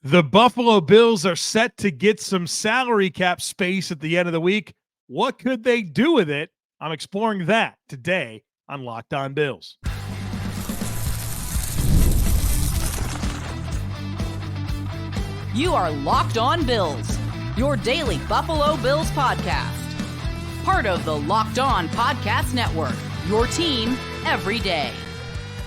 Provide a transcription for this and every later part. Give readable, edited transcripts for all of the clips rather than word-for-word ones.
The Buffalo Bills are set to get some salary cap space at the end of the week. What could they do with it? I'm exploring that today on Locked On Bills. You are Locked On Bills, your daily Buffalo Bills podcast. Part of the Locked On Podcast Network, your team every day.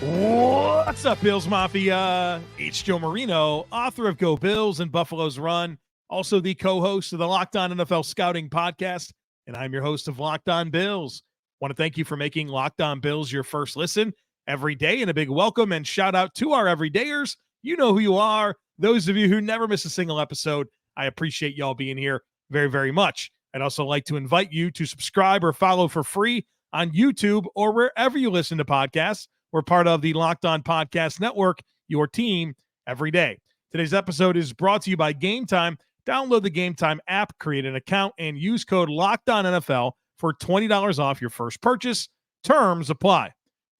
What's up, Bills Mafia? It's Joe Marino, author of Go Bills and Buffalo's Run, also the co-host of the Locked On NFL Scouting podcast, and I'm your host of Locked On Bills. Want to thank you for making Locked On Bills your first listen every day, and a big welcome and shout out to our everydayers. You know who you are. Those of you who never miss a single episode, I appreciate y'all being here very, very much. I'd also like to invite you to subscribe or follow for free on YouTube or wherever you listen to podcasts. We're part of the Locked On Podcast Network, your team every day. Today's episode is brought to you by Game Time. Download the Game Time app, create an account, and use code LOCKEDONNFL for $20 off your first purchase. Terms apply.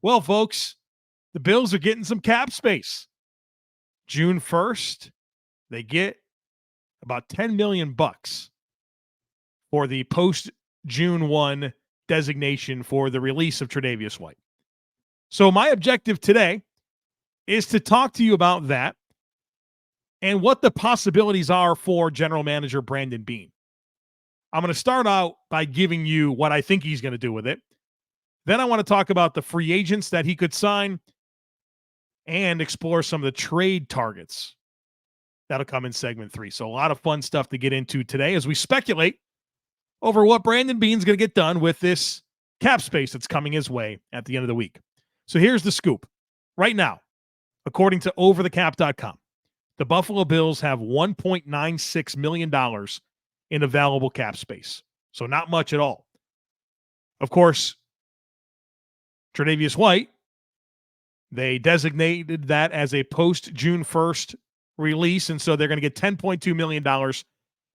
Well, folks, the Bills are getting some cap space. June 1st, they get about $10 million for the post-June 1 designation for the release of Tre'Davious White. So my objective today is to talk to you about that and what the possibilities are for General Manager Brandon Beane. I'm going to start out by giving you what I think he's going to do with it. Then I want to talk about the free agents that he could sign and explore some of the trade targets. That'll come in segment 3. So a lot of fun stuff to get into today as we speculate over what Brandon Beane's going to get done with this cap space that's coming his way at the end of the week. So here's the scoop. Right now, according to overthecap.com, the Buffalo Bills have $1.96 million in available cap space. So not much at all. Of course, Tre'Davious White, they designated that as a post-June 1st release, and so they're going to get $10.2 million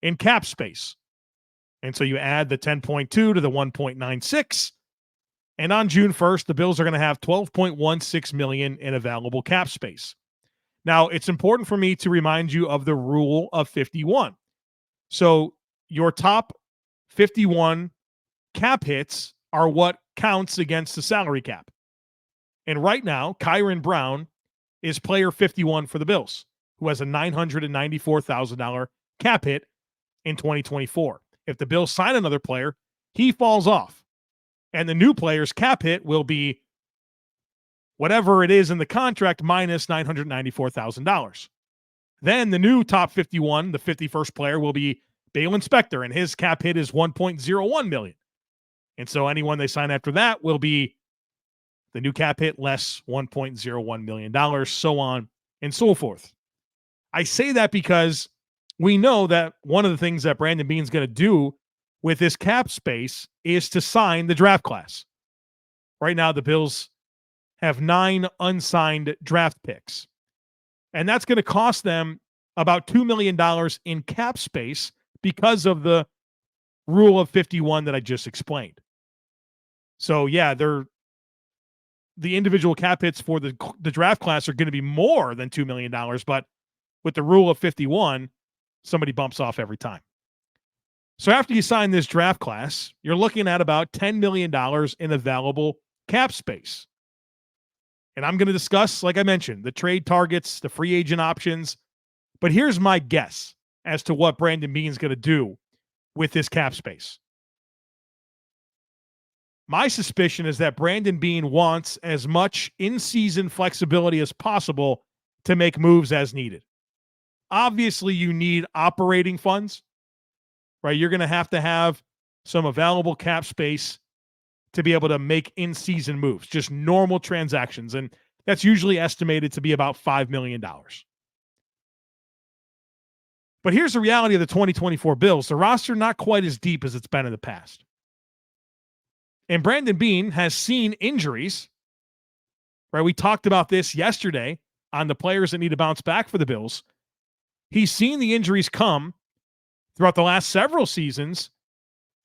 in cap space. And so you add the 10.2 to the 1.96, and on June 1st, the Bills are going to have $12.16 million in available cap space. Now, it's important for me to remind you of the rule of 51. So your top 51 cap hits are what counts against the salary cap. And right now, Kyron Brown is player 51 for the Bills, who has a $994,000 cap hit in 2024. If the Bills sign another player, he falls off. And the new player's cap hit will be whatever it is in the contract minus $994,000. Then the new top 51, the 51st player, will be Balin Spector, and his cap hit is $1.01 million. And so anyone they sign after that will be the new cap hit less $1.01 million, so on and so forth. I say that because we know that one of the things that Brandon Beane's going to do with this cap space is to sign the draft class. Right now, the Bills have 9 unsigned draft picks. And that's going to cost them about $2 million in cap space because of the rule of 51 that I just explained. So, yeah, the individual cap hits for the draft class are going to be more than $2 million, but with the rule of 51, somebody bumps off every time. So after you sign this draft class, you're looking at about $10 million in available cap space. And I'm going to discuss, like I mentioned, the trade targets, the free agent options. But here's my guess as to what Brandon Beane's going to do with this cap space. My suspicion is that Brandon Beane wants as much in-season flexibility as possible to make moves as needed. Obviously, you need operating funds, right? You're going to have some available cap space to be able to make in-season moves, just normal transactions. And that's usually estimated to be about $5 million. But here's the reality of the 2024 Bills. The roster not quite as deep as it's been in the past. And Brandon Beane has seen injuries, right? We talked about this yesterday on the players that need to bounce back for the Bills. He's seen the injuries come throughout the last several seasons,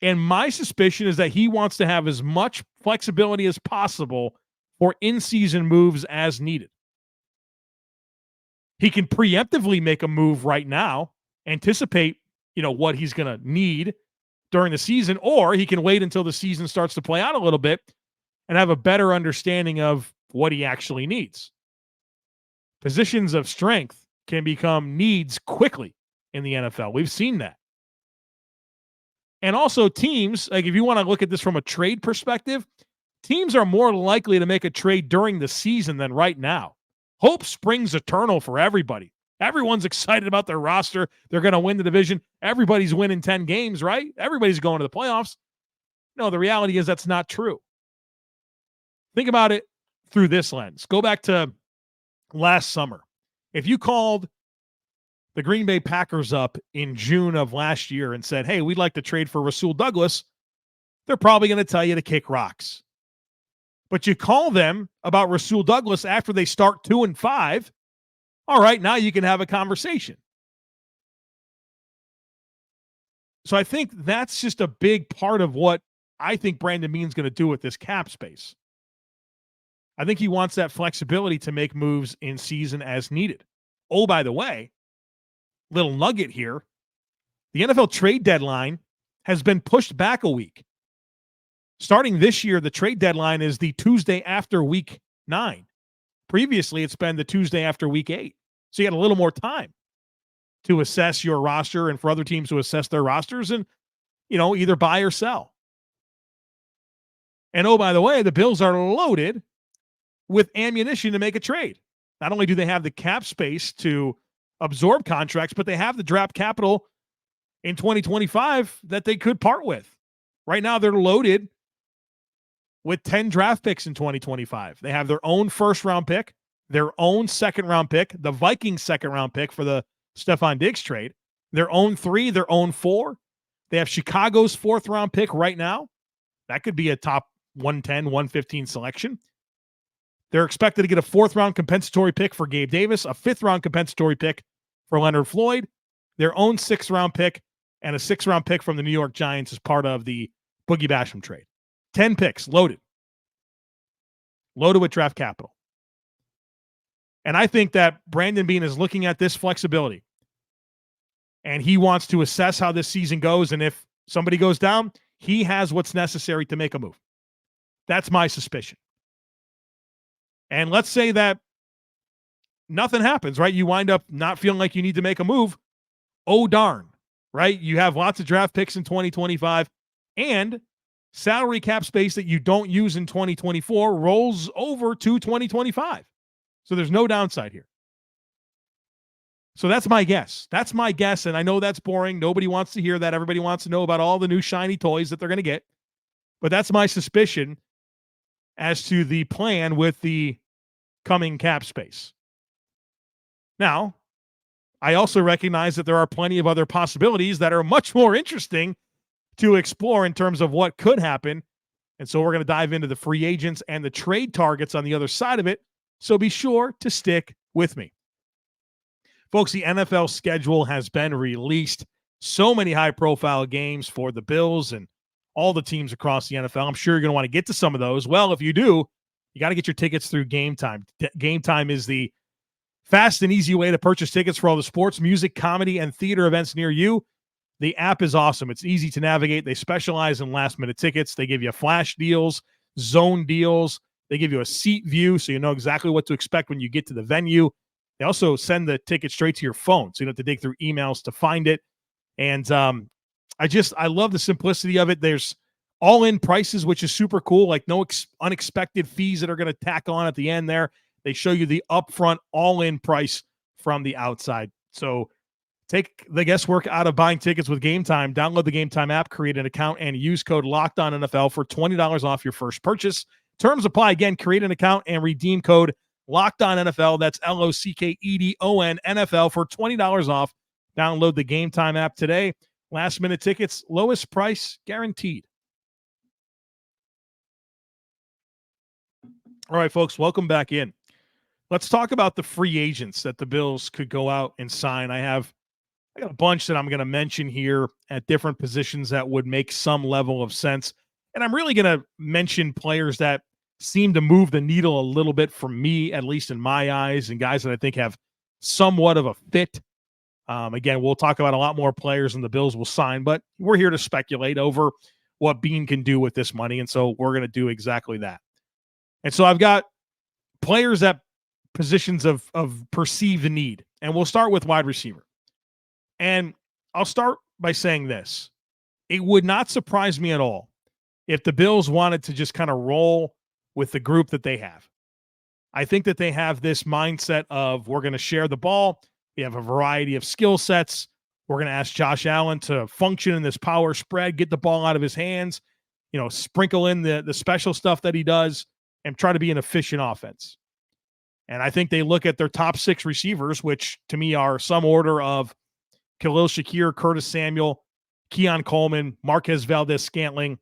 and my suspicion is that he wants to have as much flexibility as possible for in-season moves as needed. He can preemptively make a move right now, anticipate, what he's going to need during the season, or he can wait until the season starts to play out a little bit and have a better understanding of what he actually needs. Positions of strength can become needs quickly in the NFL. We've seen that. And also teams, like if you want to look at this from a trade perspective, teams are more likely to make a trade during the season than right now. Hope springs eternal for everybody. Everyone's excited about their roster. They're going to win the division. Everybody's winning 10 games, right? Everybody's going to the playoffs. No, the reality is that's not true. Think about it through this lens. Go back to last summer. If you called the Green Bay Packers up in June of last year and said, hey, we'd like to trade for Rasul Douglas, they're probably going to tell you to kick rocks. But you call them about Rasul Douglas after they start 2-5, all right, now you can have a conversation. So I think that's just a big part of what I think Brandon Beane's going to do with this cap space. I think he wants that flexibility to make moves in season as needed. Oh, by the way, little nugget here. The NFL trade deadline has been pushed back a week. Starting this year, the trade deadline is the Tuesday after week 9. Previously, it's been the Tuesday after week 8. So you got a little more time to assess your roster and for other teams to assess their rosters and, either buy or sell. And oh, by the way, the Bills are loaded with ammunition to make a trade. Not only do they have the cap space to absorb contracts, but they have the draft capital in 2025 that they could part with. Right now, they're loaded with 10 draft picks in 2025. They have their own first-round pick, their own second-round pick, the Vikings second-round pick for the Stephon Diggs trade, their own 3, their own 4. They have Chicago's 4th-round pick right now. That could be a top 110, 115 selection. They're expected to get a 4th-round compensatory pick for Gabe Davis, a 5th-round compensatory pick for Leonard Floyd, their own 6th-round pick, and a 6th-round pick from the New York Giants as part of the Boogie Basham trade. 10 picks, loaded. Loaded with draft capital. And I think that Brandon Beane is looking at this flexibility. And he wants to assess how this season goes. And if somebody goes down, he has what's necessary to make a move. That's my suspicion. And let's say that nothing happens, right? You wind up not feeling like you need to make a move. Oh, darn, right? You have lots of draft picks in 2025 and salary cap space that you don't use in 2024 rolls over to 2025. So there's no downside here. So that's my guess. That's my guess. And I know that's boring. Nobody wants to hear that. Everybody wants to know about all the new shiny toys that they're going to get. But that's my suspicion as to the plan with the coming cap space. Now, I also recognize that there are plenty of other possibilities that are much more interesting to explore in terms of what could happen. And so we're going to dive into the free agents and the trade targets on the other side of it. So be sure to stick with me. Folks, the NFL schedule has been released. So many high-profile games for the Bills and all the teams across the NFL. I'm sure you're going to want to get to some of those. Well, if you do, you got to get your tickets through Game Time. Game Time is the fast and easy way to purchase tickets for all the sports, music, comedy, and theater events near you. The app is awesome. It's easy to navigate. They specialize in last-minute tickets. They give you flash deals, zone deals. They give you a seat view so you know exactly what to expect when you get to the venue. They also send the ticket straight to your phone, so you don't have to dig through emails to find it. And I love the simplicity of it. There's all-in prices, which is super cool, like no unexpected fees that are going to tack on at the end there. They show you the upfront all-in price from the outside. So take the guesswork out of buying tickets with Game Time. Download the Game Time app, create an account, and use code LOCKEDONNFL for $20 off your first purchase. Terms apply. Again, create an account and redeem code LOCKEDONNFL. That's LOCKEDON NFL for $20 off. Download the Game Time app today. Last minute tickets, lowest price guaranteed. All right, folks, welcome back in. Let's talk about the free agents that the Bills could go out and sign. I got a bunch that I'm going to mention here at different positions that would make some level of sense. And I'm really going to mention players that seem to move the needle a little bit for me, at least in my eyes, and guys that I think have somewhat of a fit. Again, we'll talk about a lot more players than the Bills will sign, but we're here to speculate over what Beane can do with this money, and so we're going to do exactly that. And so I've got players at positions of perceived need, and we'll start with wide receiver. And I'll start by saying this. It would not surprise me at all if the Bills wanted to just kind of roll with the group that they have. I think that they have this mindset of we're going to share the ball. We have a variety of skill sets. We're going to ask Josh Allen to function in this power spread, get the ball out of his hands, sprinkle in the special stuff that he does, and try to be an efficient offense. And I think they look at their top 6 receivers, which to me are some order of Khalil Shakir, Curtis Samuel, Keon Coleman, Marquez Valdez-Scantling,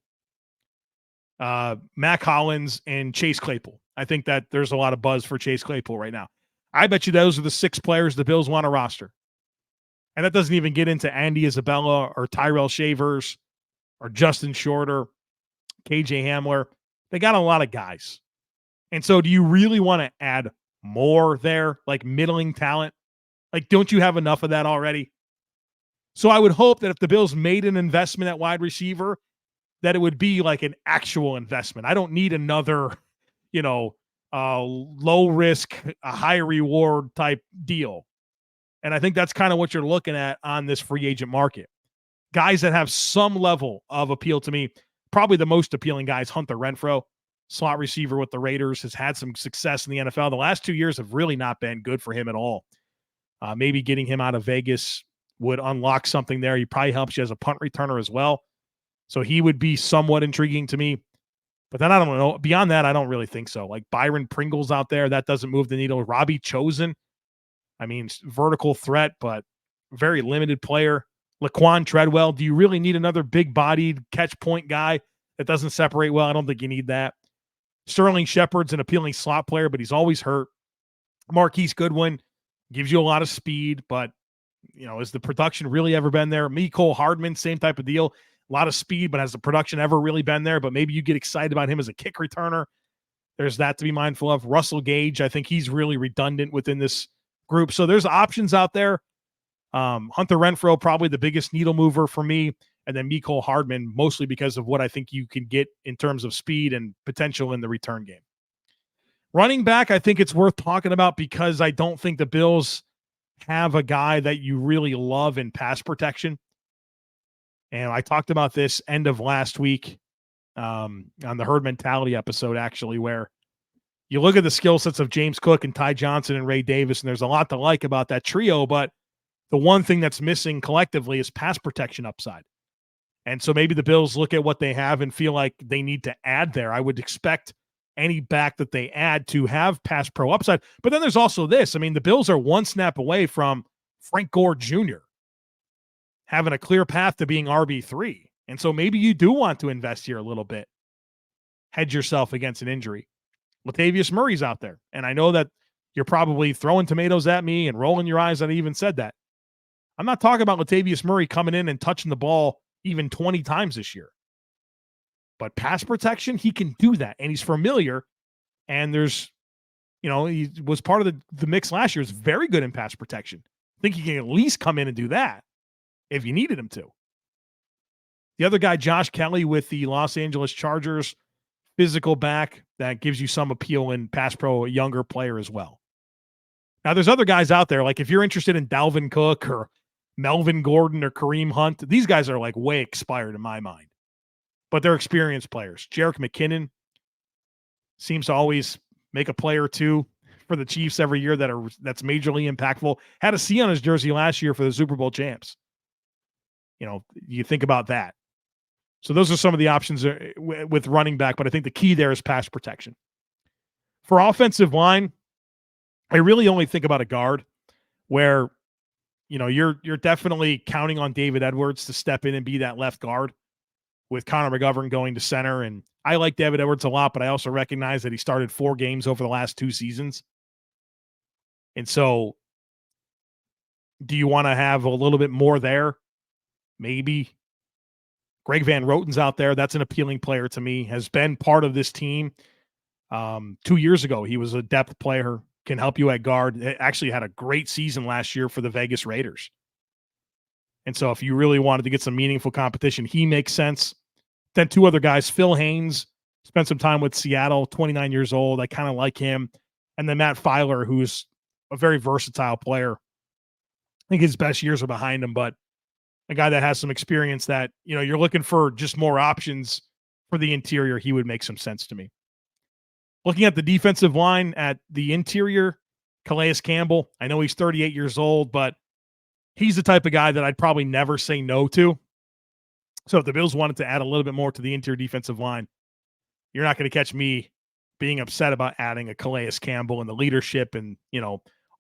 Mac Hollins, and Chase Claypool. I think that there's a lot of buzz for Chase Claypool right now. I bet you those are the 6 players the Bills want to roster. And that doesn't even get into Andy Isabella or Tyrell Shavers or Justin Shorter, KJ Hamler. They got a lot of guys. And so do you really want to add more there, like middling talent? Like, don't you have enough of that already? So I would hope that if the Bills made an investment at wide receiver, that it would be like an actual investment. I don't need another, low risk, a high reward type deal. And I think that's kind of what you're looking at on this free agent market. Guys that have some level of appeal to me. Probably the most appealing guy is Hunter Renfrow, slot receiver with the Raiders, has had some success in the NFL. The last 2 years have really not been good for him at all. Maybe getting him out of Vegas would unlock something there. He probably helps you as a punt returner as well. So he would be somewhat intriguing to me. But then I don't know. Beyond that, I don't really think so. Like Byron Pringle's out there. That doesn't move the needle. Robbie Chosen. I mean, vertical threat, but very limited player. Laquan Treadwell. Do you really need another big-bodied catch point guy that doesn't separate well? I don't think you need that. Sterling Shepard's an appealing slot player, but he's always hurt. Marquise Goodwin gives you a lot of speed, but, has the production really ever been there? Mecole Hardman, same type of deal. A lot of speed, but has the production ever really been there? But maybe you get excited about him as a kick returner. There's that to be mindful of. Russell Gage, I think he's really redundant within this group. So there's options out there. Hunter Renfrow, probably the biggest needle mover for me. And then Mecole Hardman, mostly because of what I think you can get in terms of speed and potential in the return game. Running back, I think it's worth talking about because I don't think the Bills have a guy that you really love in pass protection. And I talked about this end of last week on the Herd Mentality episode, actually, where you look at the skill sets of James Cook and Ty Johnson and Ray Davis, and there's a lot to like about that trio, but the one thing that's missing collectively is pass protection upside. And so maybe the Bills look at what they have and feel like they need to add there. I would expect any back that they add to have pass pro upside. But then there's also this. I mean, the Bills are one snap away from Frank Gore Jr. having a clear path to being RB3. And so maybe you do want to invest here a little bit. Hedge yourself against an injury. Latavius Murray's out there. And I know that you're probably throwing tomatoes at me and rolling your eyes that I even said that. I'm not talking about Latavius Murray coming in and touching the ball even 20 times this year. But pass protection, he can do that. And he's familiar. And there's, he was part of the mix last year. Is very good in pass protection. I think he can at least come in and do that if you needed him to. The other guy, Josh Kelly with the Los Angeles Chargers, physical back that gives you some appeal in pass pro, a younger player as well. Now, there's other guys out there. Like if you're interested in Dalvin Cook or Melvin Gordon or Kareem Hunt, these guys are like way expired in my mind. But they're experienced players. Jerick McKinnon seems to always make a play or two for the Chiefs every year that's majorly impactful. Had a C on his jersey last year for the Super Bowl champs. You think about that. So those are some of the options with running back, but I think the key there is pass protection. For offensive line, I really only think about a guard where, you're definitely counting on David Edwards to step in and be that left guard with Connor McGovern going to center. And I like David Edwards a lot, but I also recognize that he started 4 games over the last 2 seasons. And so do you want to have a little bit more there? Maybe. Greg Van Roten's out there. That's an appealing player to me, has been part of this team. 2 years ago, he was a depth player can help you at guard. It actually had a great season last year for the Vegas Raiders. And so if you really wanted to get some meaningful competition, he makes sense. Then two other guys, Phil Haynes, spent some time with Seattle, 29 years old. I kind of like him. And then Matt Filer, who's a very versatile player. I think his best years are behind him, but a guy that has some experience that, you're looking for just more options for the interior. He would make some sense to me. Looking at the defensive line at the interior, Calais Campbell, I know he's 38 years old, but he's the type of guy that I'd probably never say no to. So if the Bills wanted to add a little bit more to the interior defensive line, you're not going to catch me being upset about adding a Calais Campbell and the leadership and,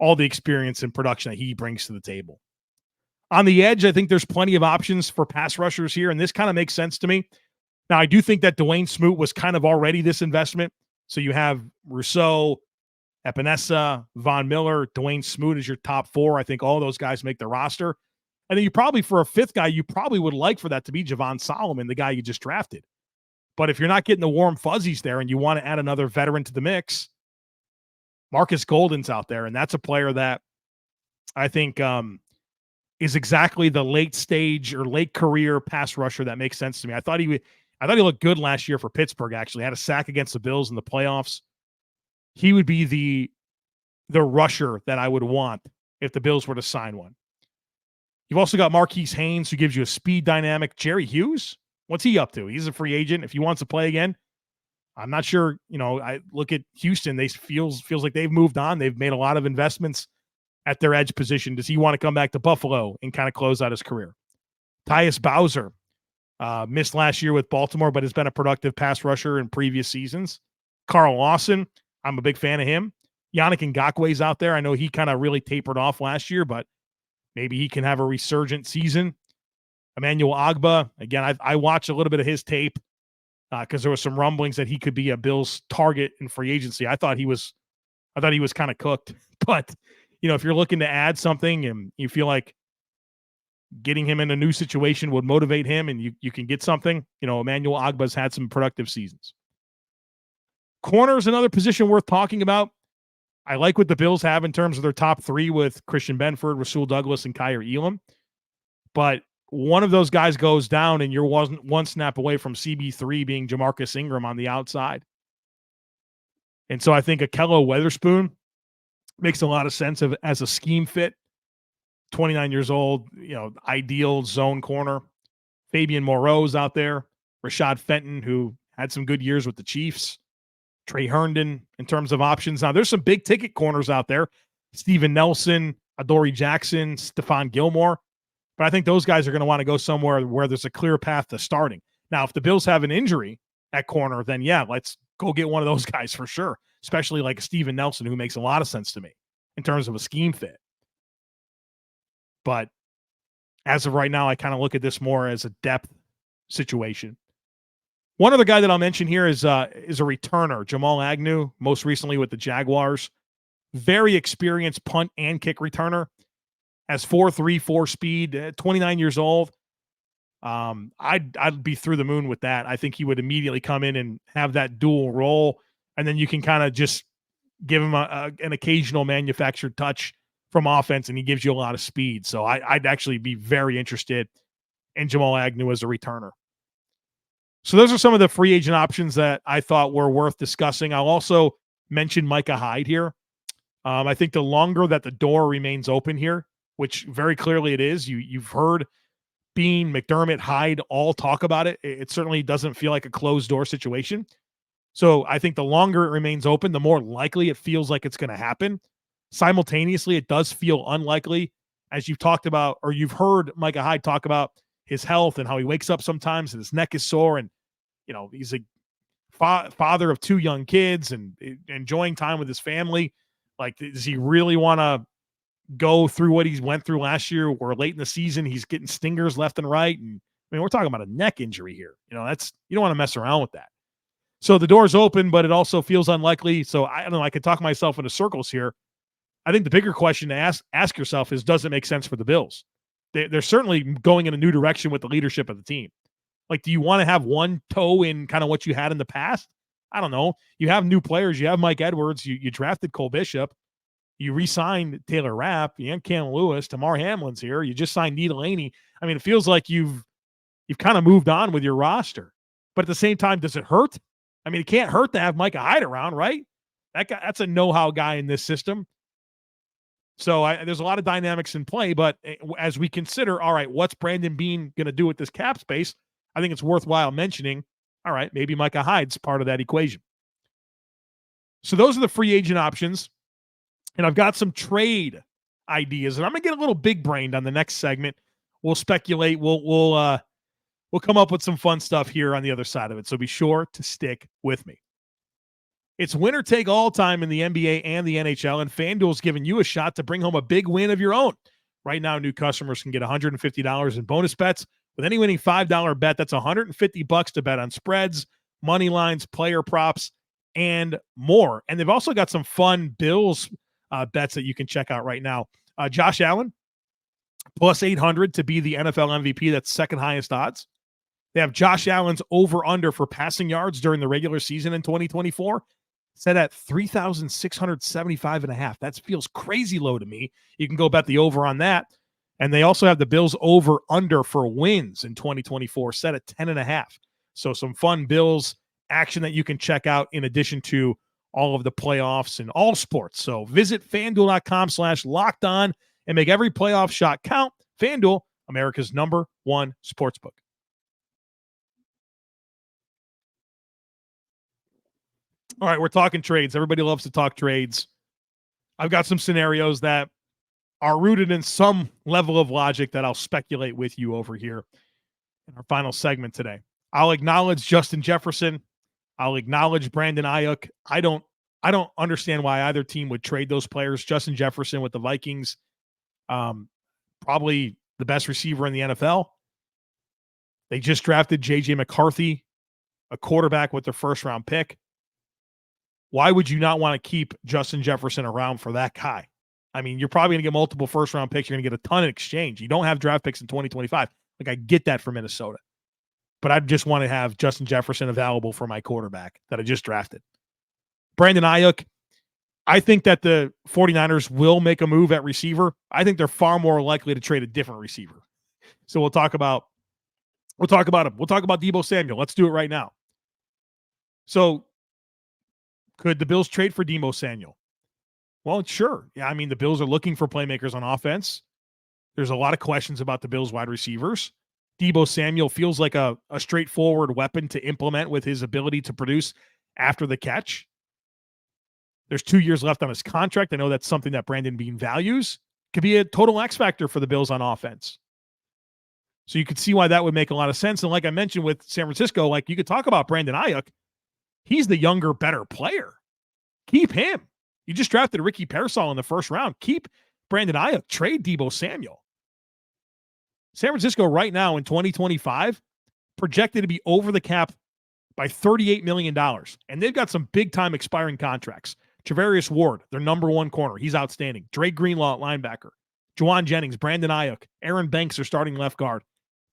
all the experience and production that he brings to the table. On the edge, I think there's plenty of options for pass rushers here, and this kind of makes sense to me. Now, I do think that Dwayne Smoot was kind of already this investment. So you have Rousseau, Epinesa, Von Miller, Dwayne Smoot as your top four. I think all those guys make the roster. And then you probably, for a fifth guy, you probably would like for that to be Javon Solomon, the guy you just drafted. But if you're not getting the warm fuzzies there and you want to add another veteran to the mix, Marcus Golden's out there. And that's a player that I think is exactly the late stage or late career pass rusher that makes sense to me. I thought he looked good last year for Pittsburgh, actually. Had a sack against the Bills in the playoffs. He would be the rusher that I would want if the Bills were to sign one. You've also got Marquise Haynes, who gives you a speed dynamic. Jerry Hughes, what's he up to? He's a free agent. If he wants to play again, I'm not sure. I look at Houston. They feels like they've moved on. They've made a lot of investments at their edge position. Does he want to come back to Buffalo and kind of close out his career? Tyus Bowser missed last year with Baltimore, but has been a productive pass rusher in previous seasons. Carl Lawson, I'm a big fan of him. Yannick Ngakwe's out there. I know he kind of really tapered off last year, but maybe he can have a resurgent season. Emmanuel Ogbah, again, I watched a little bit of his tape because there was some rumblings that he could be a Bills target in free agency. I thought he was kind of cooked, but if you're looking to add something and you feel like getting him in a new situation would motivate him and you can get something, Emmanuel Ogbah's had some productive seasons. Corner is another position worth talking about. I like what the Bills have in terms of their top three with Christian Benford, Rasul Douglas, and Kyer Elam. But one of those guys goes down and you're one snap away from CB3 being Jamarcus Ingram on the outside. And so I think Akello Weatherspoon makes a lot of sense as a scheme fit. 29 years old, ideal zone corner. Fabian Moreau's out there. Rashad Fenton, who had some good years with the Chiefs. Trey Herndon in terms of options. Now, there's some big ticket corners out there. Steven Nelson, Adoree Jackson, Stephon Gilmore. But I think those guys are going to want to go somewhere where there's a clear path to starting. Now, if the Bills have an injury at corner, then yeah, let's go get one of those guys for sure, especially like Steven Nelson, who makes a lot of sense to me in terms of a scheme fit. But as of right now, I kind of look at this more as a depth situation. One other guy that I'll mention here is a returner, Jamal Agnew, most recently with the Jaguars. Very experienced punt and kick returner. Has 4.34 speed, 29 years old. I'd be through the moon with that. I think he would immediately come in and have that dual role, and then you can kind of just give him an occasional manufactured touch from offense, and he gives you a lot of speed. So I'd actually be very interested in Jamal Agnew as a returner. So those are some of the free agent options that I thought were worth discussing. I'll also mention Micah Hyde here. I think the longer that the door remains open here, which very clearly it is, you've heard Beane, McDermott, Hyde all talk about it. It certainly doesn't feel like a closed door situation. So I think the longer it remains open, the more likely it feels like it's going to happen. Simultaneously, it does feel unlikely, as you've talked about, or you've heard Micah Hyde talk about his health and how he wakes up sometimes and his neck is sore. And, he's a father of two young kids and enjoying time with his family. Like, does he really want to go through what he went through last year where late in the season he's getting stingers left and right? And I mean, we're talking about a neck injury here. You don't want to mess around with that. So the door's open, but it also feels unlikely. So I don't know, I could talk myself into circles here. I think the bigger question to ask yourself is, does it make sense for the Bills? They're certainly going in a new direction with the leadership of the team. Like, do you want to have one toe in kind of what you had in the past? I don't know. You have new players. You have Mike Edwards. You drafted Cole Bishop. You re-signed Taylor Rapp, Cam Lewis, Tamar Hamlin's here. You just signed Nita Laney. I mean, it feels like you've kind of moved on with your roster. But at the same time, does it hurt? I mean, it can't hurt to have Micah Hyde around, right? That's a know-how guy in this system. So there's a lot of dynamics in play, but as we consider, all right, what's Brandon Beane going to do with this cap space? I think it's worthwhile mentioning, all right, maybe Micah Hyde's part of that equation. So those are the free agent options. And I've got some trade ideas, and I'm going to get a little big-brained on the next segment. We'll speculate. We'll come up with some fun stuff here on the other side of it. So be sure to stick with me. It's winner take all time in the NBA and the NHL, and FanDuel's giving you a shot to bring home a big win of your own. Right now, new customers can get $150 in bonus bets with any winning $5 bet. That's $150 to bet on spreads, money lines, player props, and more. And they've also got some fun Bills bets that you can check out right now. Josh Allen, plus 800 to be the NFL MVP. That's second highest odds. They have Josh Allen's over-under for passing yards during the regular season in 2024 set at 3,675.5. That feels crazy low to me. You can go bet the over on that. And they also have the Bills over-under for wins in 2024 set at 10.5. So some fun Bills action that you can check out in addition to all of the playoffs and all sports. So visit FanDuel.com/lockedon and make every playoff shot count. FanDuel, America's #1 sportsbook. All right, we're talking trades. Everybody loves to talk trades. I've got some scenarios that are rooted in some level of logic that I'll speculate with you over here in our final segment today. I'll acknowledge Justin Jefferson. I'll acknowledge Brandon Aiyuk. I don't understand why either team would trade those players. Justin Jefferson with the Vikings, probably the best receiver in the NFL. They just drafted J.J. McCarthy, a quarterback with their first-round pick. Why would you not want to keep Justin Jefferson around for that guy? I mean, you're probably going to get multiple first-round picks. You're going to get a ton in exchange. You don't have draft picks in 2025. Like, I get that for Minnesota. But I just want to have Justin Jefferson available for my quarterback that I just drafted. Brandon Aiyuk, I think that the 49ers will make a move at receiver. I think they're far more likely to trade a different receiver. So we'll talk about him. We'll talk about Deebo Samuel. Let's do it right now. So could the Bills trade for Deebo Samuel? Well, sure. Yeah, I mean, the Bills are looking for playmakers on offense. There's a lot of questions about the Bills wide receivers. Deebo Samuel feels like a straightforward weapon to implement with his ability to produce after the catch. There's 2 years left on his contract. I know that's something that Brandon Beane values. Could be a total X factor for the Bills on offense. So you could see why that would make a lot of sense. And like I mentioned with San Francisco, like you could talk about Brandon Aiyuk. He's the younger, better player. Keep him. You just drafted Ricky Pearsall in the first round. Keep Brandon Aiyuk. Trade Deebo Samuel. San Francisco right now in 2025 projected to be over the cap by $38 million. And they've got some big-time expiring contracts. Travarius Ward, their #1 corner. He's outstanding. Dre Greenlaw, linebacker. Juwan Jennings, Brandon Aiyuk. Aaron Banks, their starting left guard.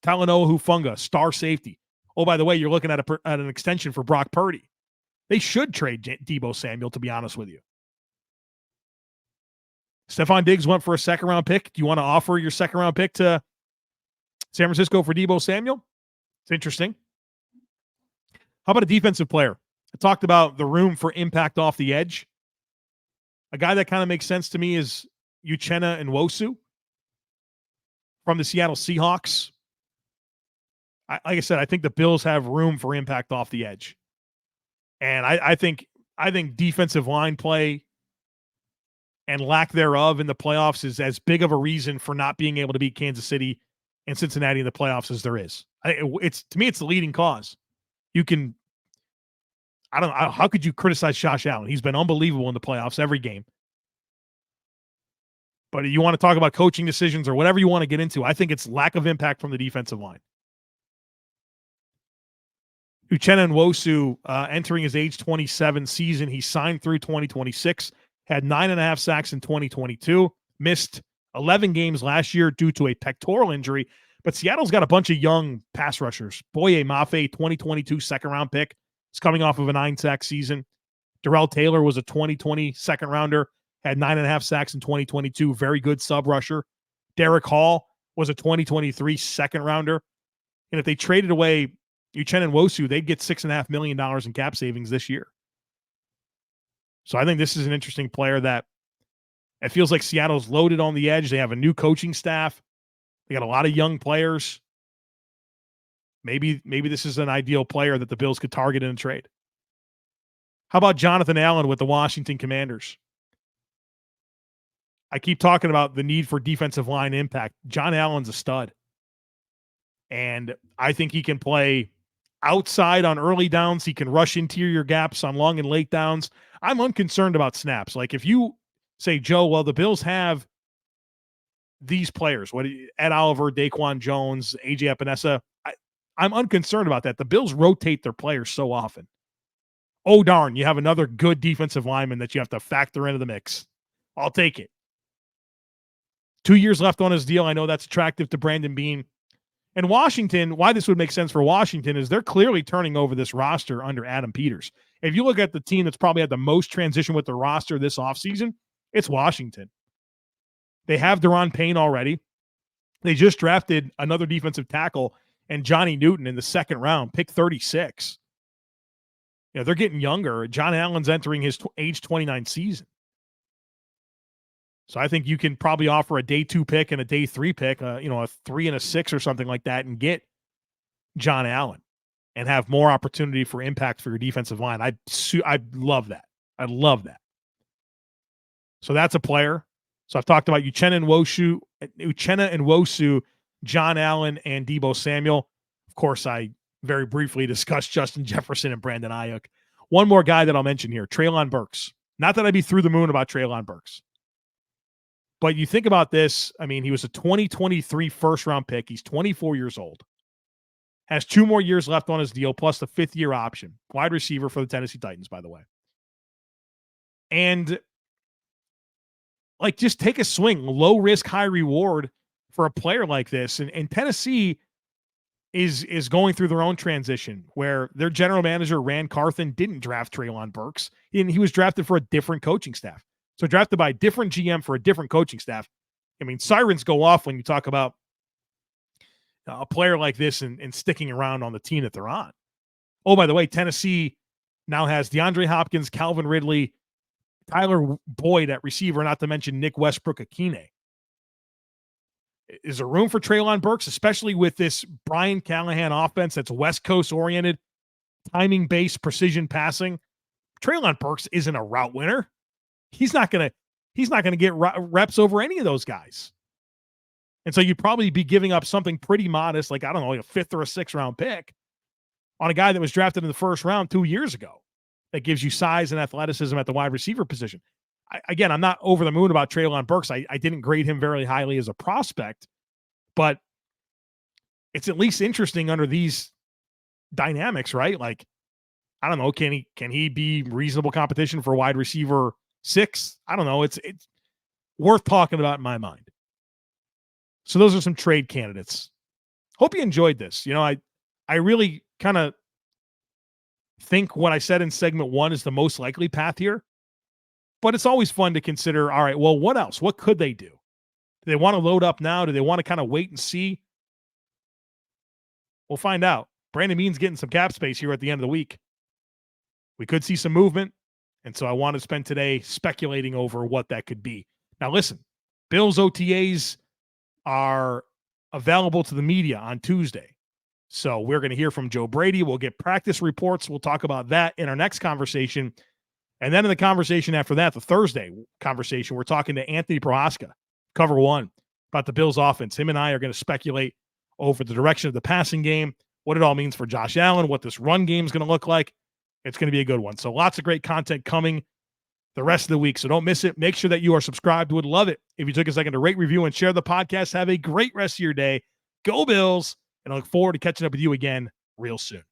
Talanoa Hufanga, star safety. Oh, by the way, you're looking at an extension for Brock Purdy. They should trade Deebo Samuel, to be honest with you. Stephon Diggs went for a second-round pick. Do you want to offer your second-round pick to San Francisco for Deebo Samuel? It's interesting. How about a defensive player? I talked about the room for impact off the edge. A guy that kind of makes sense to me is Uchenna Nwosu from the Seattle Seahawks. Like I said, I think the Bills have room for impact off the edge. And I think defensive line play and lack thereof in the playoffs is as big of a reason for not being able to beat Kansas City and Cincinnati in the playoffs as there is. To me, it's the leading cause. How could you criticize Josh Allen? He's been unbelievable in the playoffs every game. But you want to talk about coaching decisions or whatever you want to get into, I think it's lack of impact from the defensive line. Uchenna Nwosu, entering his age 27 season, he signed through 2026, had 9.5 sacks in 2022, missed 11 games last year due to a pectoral injury. But Seattle's got a bunch of young pass rushers. Boye Mafe, 2022 second-round pick, is coming off of a 9-sack season. Darrell Taylor was a 2020 second-rounder. had 9.5 sacks in 2022. Very good sub rusher. Derek Hall was a 2023 second rounder. And if they traded away Uchenna Nwosu, they'd get $6.5 million in cap savings this year. So I think this is an interesting player that it feels like Seattle's loaded on the edge. They have a new coaching staff. They got a lot of young players. Maybe this is an ideal player that the Bills could target in a trade. How about Jonathan Allen with the Washington Commanders? I keep talking about the need for defensive line impact. Jon Allen's a stud. And I think he can play outside on early downs. He can rush interior gaps on long and late downs. I'm unconcerned about snaps. Like if you say, Joe, well, the Bills have these players, Ed Oliver, Daquan Jones, AJ Epinesa, I'm unconcerned about that. The Bills rotate their players so often. Oh, darn, you have another good defensive lineman that you have to factor into the mix. I'll take it. 2 years left on his deal. I know that's attractive to Brandon Beane. And Washington, why this would make sense for Washington is they're clearly turning over this roster under Adam Peters. If you look at the team that's probably had the most transition with the roster this offseason, it's Washington. They have Daron Payne already. They just drafted another defensive tackle and Johnny Newton in the second round, pick 36. They're getting younger. Jon Allen's entering his age 29 season. So I think you can probably offer a day 2 pick and a day 3 pick, a 3 and a 6 or something like that, and get Jon Allen and have more opportunity for impact for your defensive line. I love that. I love that. So that's a player. So I've talked about Uchenna Nwosu, Jon Allen, and Deebo Samuel. Of course, I very briefly discussed Justin Jefferson and Brandon Aiyuk. One more guy that I'll mention here, Treylon Burks. Not that I'd be through the moon about Treylon Burks. But you think about this, I mean, he was a 2023 first-round pick. He's 24 years old. Has 2 more years left on his deal, plus the 5th-year option. Wide receiver for the Tennessee Titans, by the way. And, just take a swing. Low risk, high reward for a player like this. And Tennessee is going through their own transition where their general manager, Rand Carthen, didn't draft Treylon Burks. And he was drafted for a different coaching staff. So drafted by a different GM for a different coaching staff. I mean, sirens go off when you talk about a player like this and sticking around on the team that they're on. Oh, by the way, Tennessee now has DeAndre Hopkins, Calvin Ridley, Tyler Boyd at receiver, not to mention Nick Westbrook-Akine. Is there room for Treylon Burks, especially with this Brian Callahan offense that's West Coast oriented, timing-based precision passing? Treylon Burks isn't a route winner. He's not gonna get reps over any of those guys. And so you'd probably be giving up something pretty modest, like, I don't know, like a 5th or a 6th round pick on a guy that was drafted in the first round 2 years ago that gives you size and athleticism at the wide receiver position. I'm not over the moon about Treylon Burks. I didn't grade him very highly as a prospect, but it's at least interesting under these dynamics, right? Like, I don't know, can he be reasonable competition for wide receiver 6? I don't know. It's worth talking about in my mind. So those are some trade candidates. Hope you enjoyed this. I really kind of think what I said in segment 1 is the most likely path here. But it's always fun to consider, all right, well, what else? What could they do? Do they want to load up now? Do they want to kind of wait and see? We'll find out. Brandon Beane's getting some cap space here at the end of the week. We could see some movement. And so I want to spend today speculating over what that could be. Now, listen, Bills OTAs are available to the media on Tuesday. So we're going to hear from Joe Brady. We'll get practice reports. We'll talk about that in our next conversation. And then in the conversation after that, the Thursday conversation, we're talking to Anthony Prohaska, Cover One, about the Bills offense. Him and I are going to speculate over the direction of the passing game, what it all means for Josh Allen, what this run game is going to look like. It's going to be a good one. So lots of great content coming the rest of the week. So don't miss it. Make sure that you are subscribed. Would love it if you took a second to rate, review, and share the podcast. Have a great rest of your day. Go Bills. And I look forward to catching up with you again real soon.